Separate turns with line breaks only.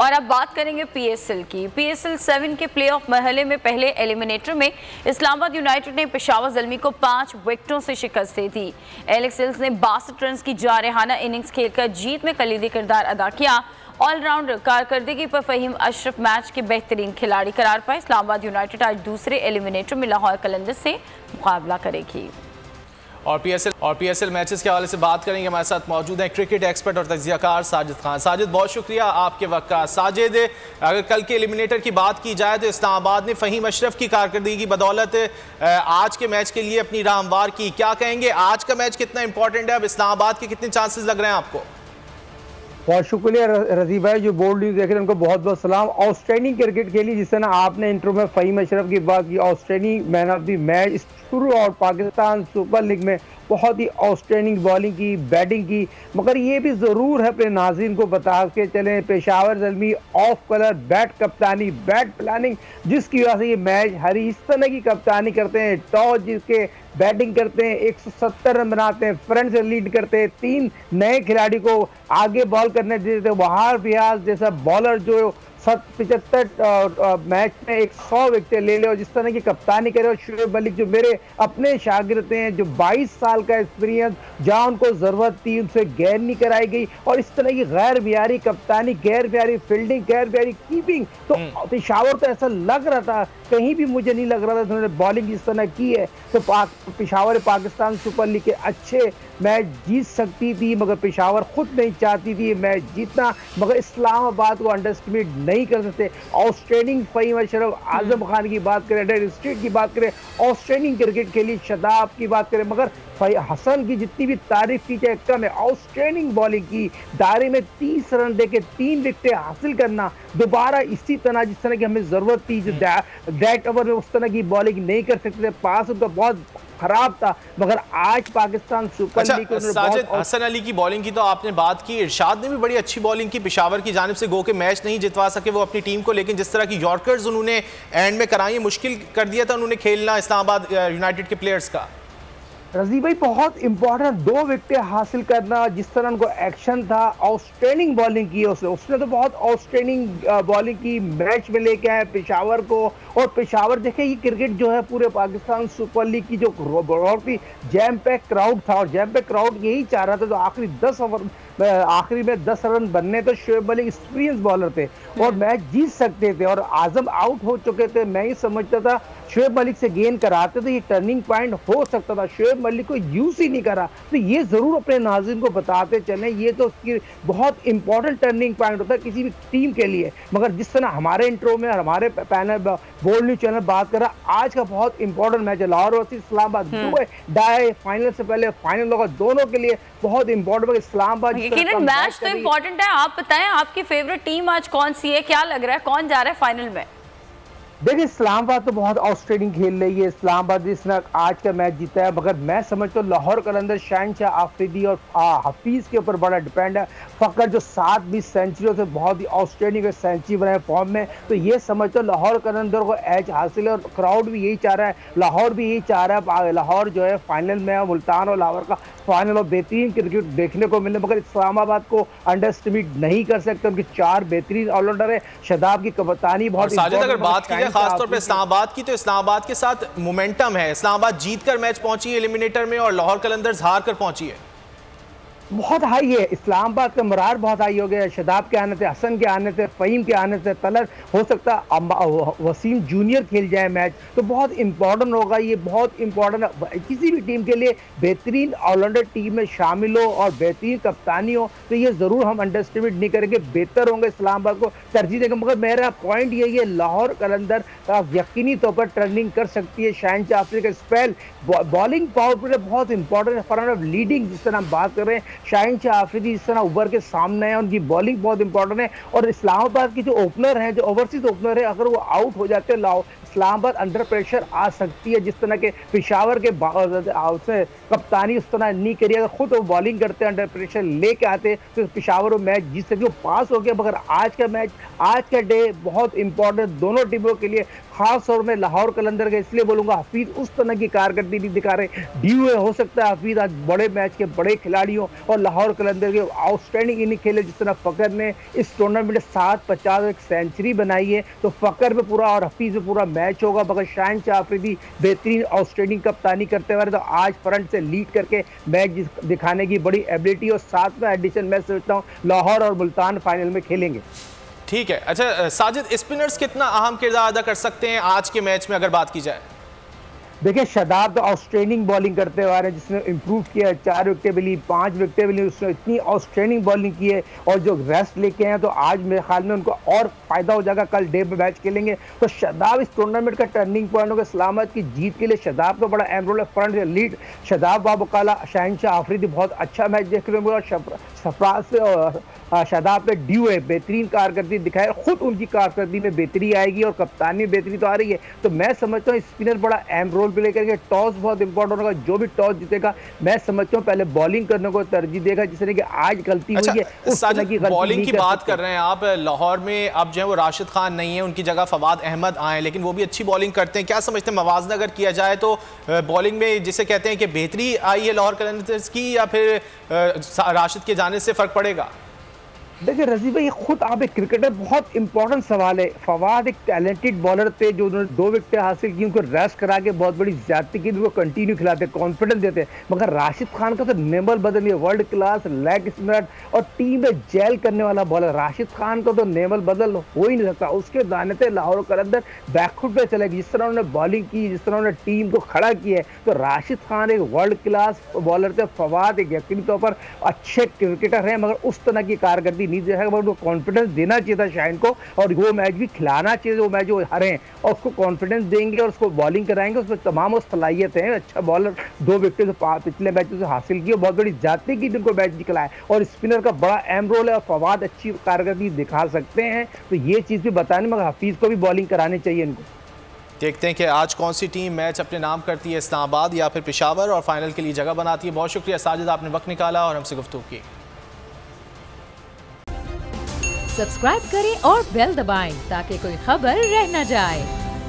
और अब बात करेंगे पीएसएल की। पीएसएल 7 के प्लेऑफ मरहले में पहले एलिमिनेटर में इस्लामाबाद यूनाइटेड ने पेशावर ज़ल्मी को 5 विकेटों से शिकस्त दी थी। एलेक्स हिल्स ने 62 रन की जारहाना इनिंग्स खेलकर जीत में कलीदी किरदार अदा किया। ऑलराउंड कारकर्दगी पर फ़हीम अशरफ मैच के बेहतरीन खिलाड़ी करार पाए। इस्लामाबाद यूनाइटेड आज दूसरे एलिमिनेटर में लाहौर कलंदर्स से मुकाबला करेगी।
और पीएसएल मैचेस के हवाले से बात करेंगे। हमारे साथ मौजूद हैं क्रिकेट एक्सपर्ट और तज्जियाकार साजिद खान। साजिद, बहुत शुक्रिया आपके वक्त का। साजिद, अगर कल के एलिमिनेटर की बात की जाए तो इस्लामाबाद ने फ़हीम अशरफ की कारकर्दगी की बदौलत आज के मैच के लिए अपनी राह हमवार की। क्या कहेंगे, आज का मैच कितना इंपॉर्टेंट है? अब इस्लामाबाद के कितने चांसेस लग रहे हैं आपको?
बहुत शुक्रिया रजी भाई, जो बोल्ड न्यूज़ देख रहे हैं उनको बहुत बहुत सलाम। आउटस्टैंडिंग क्रिकेट खेली, जिस तरह आपने इंट्रो में फ़हीम अशरफ की बात की, outstanding man of the match शुरू और पाकिस्तान सुपर लीग में बहुत ही आउटस्टैंडिंग बॉलिंग की, बैटिंग की। मगर ये भी ज़रूर है अपने नाज़रीन को बता के चलें, Peshawar Zalmi of colour bat कप्तानी, बैट प्लानिंग, जिसकी वजह से ये मैच हारी। इस तरह की कप्तानी करते हैं, टॉस जिसके बैटिंग करते हैं, 170 रन बनाते हैं, फ्रंट से लीड करते हैं, 3 नए खिलाड़ी को आगे बॉल करने देते हैं। वहार रियाज जैसा बॉलर जो 75 मैच में 100 विकेट ले ले और जिस तरह की कप्तानी करे, और शुएब मलिक जो मेरे अपने शागिर्द हैं, जो 22 साल का एक्सपीरियंस, जहाँ उनको ज़रूरत थी उनसे गैर नहीं कराई गई, और इस तरह की गैर बिहारी कप्तानी, गैर बिहारी फील्डिंग, गैर बिहारी कीपिंग, तो पेशावर तो ऐसा लग रहा था, कहीं भी मुझे नहीं लग रहा था उन्होंने बॉलिंग जिस तरह की है तो पेशावर पाकिस्तान सुपर लीग के अच्छे मैच जीत सकती थी। मगर पेशावर खुद नहीं चाहती थी मैच जीतना, मगर इस्लामाबाद को अंडरस्टिमेट नहीं कर सकते। आउटस्टैंडिंग फ़हीम अशरफ, आजम खान की बात करें, डेड स्ट्रीट की बात करें, आउटस्टैंडिंग क्रिकेट खेली, शदाब की बात करें, मगर हसन की जितनी भी तारीफ की जाए कम है। आउटस्टैंडिंग बॉलिंग की, दायरे में 30 रन देके 3 विकेटें हासिल करना, दोबारा इसी तरह जिस तरह की हमें जरूरत थी, जो डेथ ओवर में उस तरह की बॉलिंग नहीं कर सकते थे, पास उनका बहुत खराब था। मगर आज पाकिस्तान सुपर लीग
साजिद, हसन अली की बॉलिंग की तो आपने बात की, इरशाद ने भी बड़ी अच्छी बॉलिंग की पेशावर की जानिब से। गो के मैच नहीं जितवा सके वो अपनी टीम को, लेकिन जिस तरह की यॉर्कर्स उन्होंने एंड में कराई, मुश्किल कर दिया था उन्होंने खेलना इस्लामाबाद यूनाइटेड के प्लेयर्स का।
रजी भाई बहुत इंपॉर्टेंट 2 विकेटें हासिल करना, जिस तरह उनको एक्शन था, आउटस्टैंडिंग बॉलिंग की उसने तो बहुत आउटस्टैंडिंग बॉलिंग की, मैच में लेके आए पेशावर को। और पेशावर देखे ये क्रिकेट जो है पूरे पाकिस्तान सुपर लीग की जो बहुत ही जैम पैक क्राउड था, और जैम पैक क्राउड यही चाह रहा था, तो आखिरी 10 ओवर आखिरी में 10 रन बनने, तो शुएब मलिक एक्सपीरियंस बॉलर थे और मैच जीत सकते थे, और आजम आउट हो चुके थे। मैं ही समझता था शुएब मलिक से गेंद कराते तो ये टर्निंग पॉइंट हो सकता था, शुएब मलिक को यूज ही नहीं करा। तो ये जरूर अपने नाज़रीन को बताते चले, ये तो उसकी बहुत इंपॉर्टेंट टर्निंग पॉइंट होता है किसी भी टीम के लिए। मगर जिस तरह हमारे इंट्रो में हमारे पैनल बोल्ड न्यूज़ चैनल बात कर रहा, आज का बहुत इंपॉर्टेंट मैच है लाहौर वर्सेस इस्लामाबाद, डाई फाइनल से पहले फाइनल होगा, दोनों के लिए बहुत इंपॉर्टेंट। इस्लामाबाद
मैच तो इंपॉर्टेंट है, आप बताएं आपकी फेवरेट टीम आज कौन सी है, क्या लग रहा है कौन जा रहा है फाइनल में?
देखिए इस्लामाबाद तो बहुत आउटस्टैंडिंग खेल रही है, इस्लामाबाद जिसने आज का मैच जीता है, मगर मैं समझता हूँ लाहौर कलंदर शहनशाह आफरीदी और हफीज़ के ऊपर बड़ा डिपेंड है। फ़कर जो 7-20 सेंचुरियों से बहुत ही आउटस्टैंडिंग सेंचुरी बनाए फॉर्म में, तो ये समझते हो लाहौर कलंदर को एज हासिल है, और क्राउड भी यही चाह रहा है, लाहौर भी यही चाह रहा है, लाहौर जो है फाइनल में है, मुल्तान और लाहौर का फाइनल, और बेहतरीन क्रिकेट देखने को मिले। मगर इस्लामाबाद को अंडरस्टिमेट नहीं कर सकते, उनके 4 बेहतरीन ऑलराउंडर है, शदाब की कप्तानी बहुत।
अगर बात की खासतौर पर इस्लामाबाद की, तो इस्लामाबाद के साथ मोमेंटम है, इस्लामाबाद जीतकर मैच पहुंची है एलिमिनेटर में, और लाहौर कलंदर्स हार कर पहुंची है।
बहुत हाई है, इस्लामाबाद का मरार बहुत हाई हो गया, शदाब के आने से, हसन के आने से, फ़हीम के आने से, तलत हो सकता वसीम जूनियर खेल जाए मैच, तो बहुत इंपॉर्टेंट होगा, ये बहुत इंपॉर्टेंट है किसी भी टीम के लिए। बेहतरीन ऑलराउंडर टीम में शामिल हो और बेहतरीन कप्तानी हो, तो ये ज़रूर हम अंडरस्टिमेट नहीं करेंगे, बेहतर होंगे, इस्लामाबाद को तरजीह देंगे। मगर मेरा पॉइंट यही है, लाहौर कलंदर यकीनी तौर पर टर्निंग कर सकती है। शहनशाह आफरीदी का स्पेल, बॉलिंग पावर प्ले बहुत इंपॉर्टेंट है, फॉर ऑफ लीडिंग जिस तरह हम बात कर रहे हैं, शहनशाह आफरीदी इस तरह उभर के सामने है, उनकी बॉलिंग बहुत इंपॉर्टेंट है। और इस्लामाबाद की जो ओपनर है, जो ओवरसीज ओपनर है, अगर वो आउट हो जाते हैं इस्लामाबाद अंडर प्रेशर आ सकती है, जिस तरह के पेशावर के उसने कप्तानी उस तरह नहीं करी, अगर खुद वो बॉलिंग करते हैं अंडर प्रेशर लेके आते तो पेशावर वो मैच जीत सकती है, पास हो गया। मगर आज का मैच, आज का डे बहुत इंपॉर्टेंट दोनों टीमों के लिए, खास तौर में लाहौर कलंदर का इसलिए बोलूंगा, हफीज उस तरह की कारकर्दगी नहीं दिखा रहे। ड्यू हो सकता है हफीज आज बड़े मैच के बड़े खिलाड़ियों और लाहौर कलंदर के आउटस्टैंडिंग इनिंग खेले। जिस तरह फकर ने इस टूर्नामेंट में 7-50 एक सेंचुरी बनाई है, तो फकर पे पूरा और हफीज पे पूरा मैच होगा। मगर शाहनशाह आफरीदी बेहतरीन आउटस्टैंडिंग कप्तानी करते हुए तो आज फ्रंट से लीड करके मैच दिखाने की बड़ी एबिलिटी, और साथ में एडिशन मैं सोचता हूँ लाहौर और मुल्तान फाइनल में खेलेंगे।
ठीक है। अच्छा साजिद, स्पिनर्स कितना अहम किरदार अदा कर सकते हैं आज के मैच में अगर बात की जाए?
देखिए शादाब तो आउटस्टैंडिंग बॉलिंग करते हुए आ रहे हैं, जिसने इंप्रूव किया है, 4 विकेटें मिली, 5 विकेटें मिली, उसने इतनी आउटस्टैंडिंग बॉलिंग की है। और जो रेस्ट लेके हैं तो आज मेरे ख्याल में उनको और फायदा हो जाएगा, कल डे में मैच खेलेंगे तो शादाब इस टूर्नामेंट का टर्निंग पॉइंट होगा। इस्लामाबाद की जीत के लिए शादाब का बड़ा अहम रोल है। फ्रंट लीड शादाब बाबूकाला, शाहनशाह आफरीदी बहुत अच्छा मैच देखने को मिला। सरफराज से और शादाब पे ड्यू है, बेहतरीन कारकर्दगी दिखाए, खुद उनकी कारकर्दगी में बेहतरी आएगी और कप्तानी में बेहतरी तो आ रही है। तो मैं समझता हूँ स्पिनर बड़ा अहम रोल प्ले करेंगे। टॉस बहुत इंपॉर्टेंट होगा, जो भी टॉस जीतेगा मैं समझता हूँ पहले बॉलिंग करने को तरजीह देगा, जिस तरह की आज गलती हुई है उस तरह की गलती
बॉलिंग की बात कर रहे हैं आप। लाहौर में अब जो है वो राशिद खान नहीं है, उनकी जगह फवाद अहमद आए, लेकिन वो भी अच्छी बॉलिंग करते हैं। क्या समझते हैं मवाजना अगर किया जाए तो बॉलिंग में जिसे कहते हैं कि बेहतरी आई है लाहौर कलंदर्स की, या फिर राशिद के जाने से फर्क पड़ेगा?
देखिए रजी भाई, खुद आप एक क्रिकेटर, बहुत इंपॉर्टेंट सवाल है। फवाद एक टैलेंटेड बॉलर थे जो उन्होंने 2 विकेटें हासिल की, उनको रेस्ट करा के बहुत बड़ी ज्यादती की, उनको कंटिन्यू खिलाते, कॉन्फिडेंस देते। मगर राशिद खान का तो नेमल बदल है, वर्ल्ड क्लास लेग स्पिनर और टीम में जेल करने वाला बॉलर। राशिद खान का तो नेमल बदल हो ही नहीं सकता। उसके दाने थे लाहौर कलंदर बैकफुट पे चलेगी, जिस तरह उन्होंने बॉलिंग की, जिस तरह उन्होंने टीम को खड़ा किया है। तो राशिद खान एक वर्ल्ड क्लास बॉलर थे, फवाद एक यकीनी तौर पर अच्छे क्रिकेटर हैं, मगर उस तरह की कारकर्दगी नहीं दे सकता। उनको कॉन्फिडेंस देना चाहिए था शाहीन को, और वो मैच भी खिलाना चाहिए, वो मैच जो हारे हैं, और उसको कॉन्फिडेंस देंगे और उसको बॉलिंग कराएंगे। उसमें तमाम वो सलाहियत है, अच्छा बॉलर, 2 विकेट पिछले मैचों से हासिल की, बहुत बड़ी जाती की जिनको मैच निकला है, और स्पिनर का बड़ा अहम रोल है, और फवाद अच्छी कारकर्दगी दिखा सकते हैं। तो ये चीज़ भी बताने, मगर हफीज़ को भी बॉलिंग करानी चाहिए इनको।
देखते हैं कि आज कौन सी टीम मैच अपने नाम करती है, इस्लामाबाद या फिर पेशावर, और फाइनल के लिए जगह बनाती है। बहुत शुक्रिया साजिद, आपने वक्त निकाला और हमसे गुफ्तगू की।
सब्सक्राइब करें और बेल दबाएं ताकि कोई खबर रह न जाए।